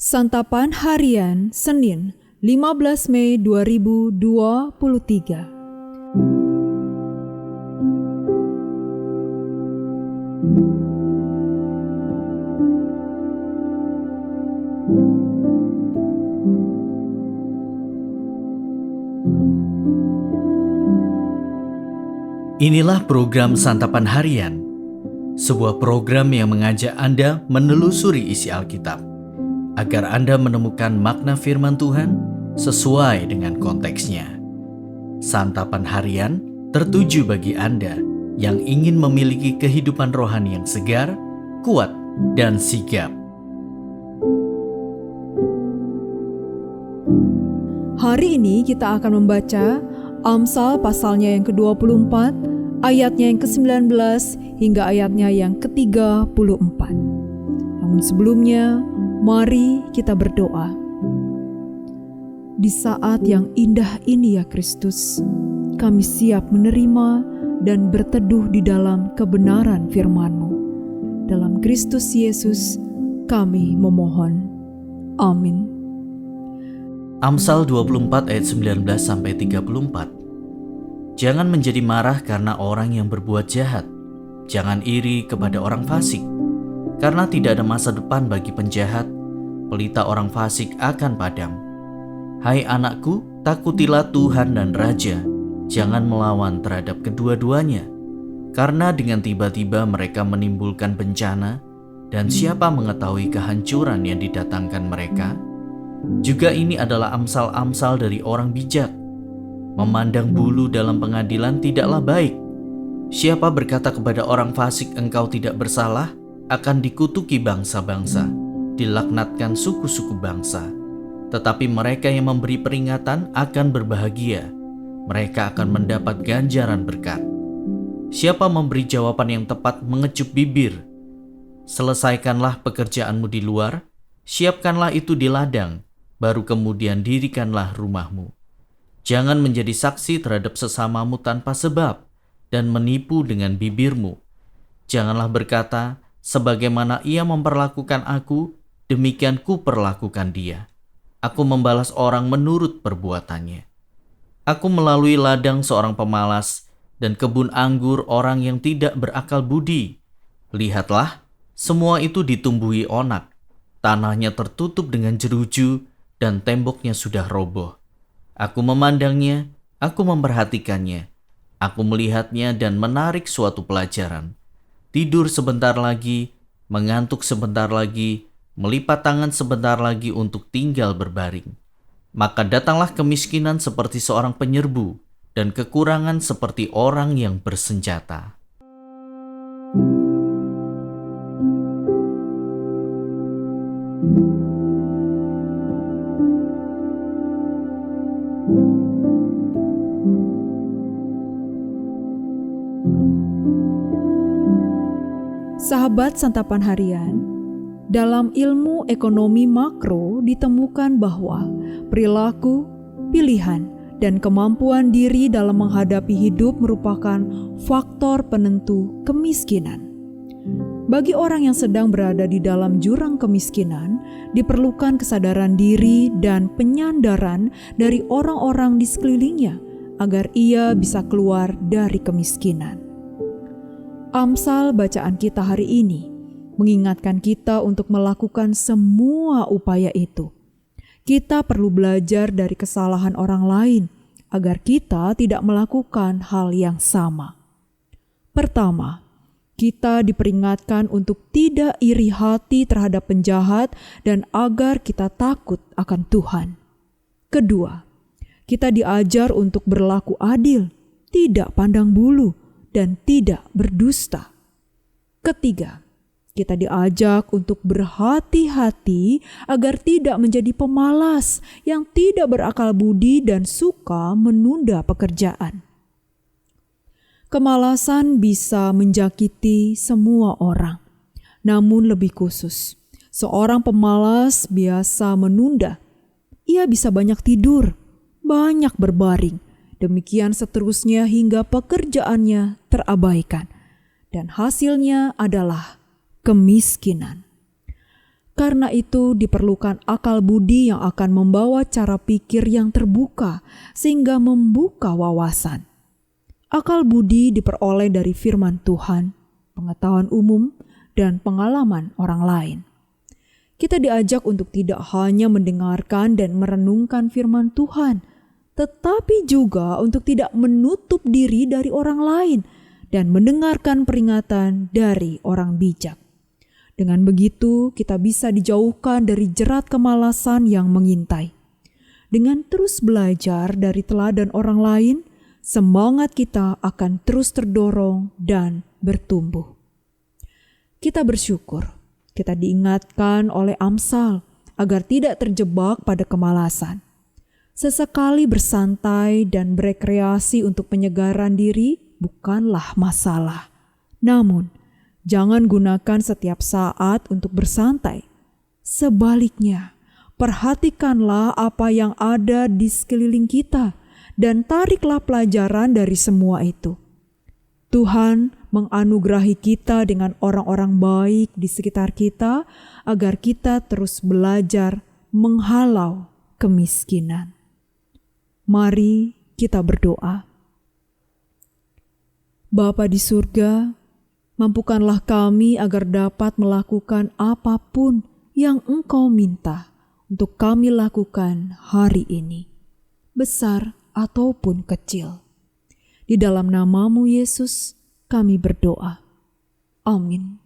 Santapan Harian Senin 15 Mei 2023. Inilah program Santapan Harian, sebuah program yang mengajak Anda menelusuri isi Alkitab, agar Anda menemukan makna firman Tuhan sesuai dengan konteksnya. Santapan Harian tertuju bagi Anda yang ingin memiliki kehidupan rohani yang segar, kuat, dan sigap. Hari ini kita akan membaca Amsal pasalnya yang ke-24, ayatnya yang ke-19 hingga ayatnya yang ke-34. Namun sebelumnya, mari kita berdoa. Di saat yang indah ini ya Kristus, kami siap menerima dan berteduh di dalam kebenaran firman-Mu. Dalam Kristus Yesus kami memohon. Amin. Amsal 24 ayat 19-34. Jangan menjadi marah karena orang yang berbuat jahat. Jangan iri kepada orang fasik, karena tidak ada masa depan bagi penjahat. Pelita orang fasik akan padam. Hai anakku, takutilah Tuhan dan Raja. Jangan melawan terhadap kedua-duanya, karena dengan tiba-tiba mereka menimbulkan bencana, dan siapa mengetahui kehancuran yang didatangkan mereka? Juga ini adalah amsal-amsal dari orang bijak. Memandang bulu dalam pengadilan tidaklah baik. Siapa berkata kepada orang fasik engkau tidak bersalah, akan dikutuki bangsa-bangsa, dilaknatkan suku-suku bangsa. Tetapi mereka yang memberi peringatan akan berbahagia. Mereka akan mendapat ganjaran berkat. Siapa memberi jawaban yang tepat mengecup bibir. Selesaikanlah pekerjaanmu di luar, siapkanlah itu di ladang, baru kemudian dirikanlah rumahmu. Jangan menjadi saksi terhadap sesamamu tanpa sebab, dan menipu dengan bibirmu. Janganlah berkata, sebagaimana ia memperlakukan aku, demikian kuperlakukan dia. Aku membalas orang menurut perbuatannya. Aku melalui ladang seorang pemalas, dan kebun anggur orang yang tidak berakal budi. Lihatlah, semua itu ditumbuhi onak. Tanahnya tertutup dengan jeruju, dan temboknya sudah roboh. Aku memandangnya, aku memperhatikannya. Aku melihatnya dan menarik suatu pelajaran. Tidur sebentar lagi, mengantuk sebentar lagi, melipat tangan sebentar lagi untuk tinggal berbaring. Maka datanglah kemiskinan seperti seorang penyerbu, dan kekurangan seperti orang yang bersenjata. Sahabat Santapan Harian, dalam ilmu ekonomi makro ditemukan bahwa perilaku, pilihan, dan kemampuan diri dalam menghadapi hidup merupakan faktor penentu kemiskinan. Bagi orang yang sedang berada di dalam jurang kemiskinan, diperlukan kesadaran diri dan penyandaran dari orang-orang di sekelilingnya agar ia bisa keluar dari kemiskinan. Amsal bacaan kita hari ini mengingatkan kita untuk melakukan semua upaya itu. Kita perlu belajar dari kesalahan orang lain agar kita tidak melakukan hal yang sama. Pertama, kita diperingatkan untuk tidak iri hati terhadap penjahat dan agar kita takut akan Tuhan. Kedua, kita diajar untuk berlaku adil, tidak pandang bulu, dan tidak berdusta. Ketiga, kita diajak untuk berhati-hati agar tidak menjadi pemalas yang tidak berakal budi dan suka menunda pekerjaan. Kemalasan bisa menjakiti semua orang, namun lebih khusus, seorang pemalas biasa menunda. Ia bisa banyak tidur, banyak berbaring, demikian seterusnya hingga pekerjaannya terabaikan, dan hasilnya adalah kemiskinan. Karena itu diperlukan akal budi yang akan membawa cara pikir yang terbuka sehingga membuka wawasan. Akal budi diperoleh dari firman Tuhan, pengetahuan umum, dan pengalaman orang lain. Kita diajak untuk tidak hanya mendengarkan dan merenungkan firman Tuhan, tetapi juga untuk tidak menutup diri dari orang lain dan mendengarkan peringatan dari orang bijak. Dengan begitu, kita bisa dijauhkan dari jerat kemalasan yang mengintai. Dengan terus belajar dari teladan orang lain, semangat kita akan terus terdorong dan bertumbuh. Kita bersyukur, kita diingatkan oleh Amsal agar tidak terjebak pada kemalasan. Sesekali bersantai dan berekreasi untuk penyegaran diri bukanlah masalah. Namun, jangan gunakan setiap saat untuk bersantai. Sebaliknya, perhatikanlah apa yang ada di sekeliling kita dan tariklah pelajaran dari semua itu. Tuhan menganugerahi kita dengan orang-orang baik di sekitar kita agar kita terus belajar menghalau kemiskinan. Mari kita berdoa. Bapa di surga, mampukanlah kami agar dapat melakukan apapun yang Engkau minta untuk kami lakukan hari ini, besar ataupun kecil. Di dalam nama-Mu Yesus, kami berdoa. Amin.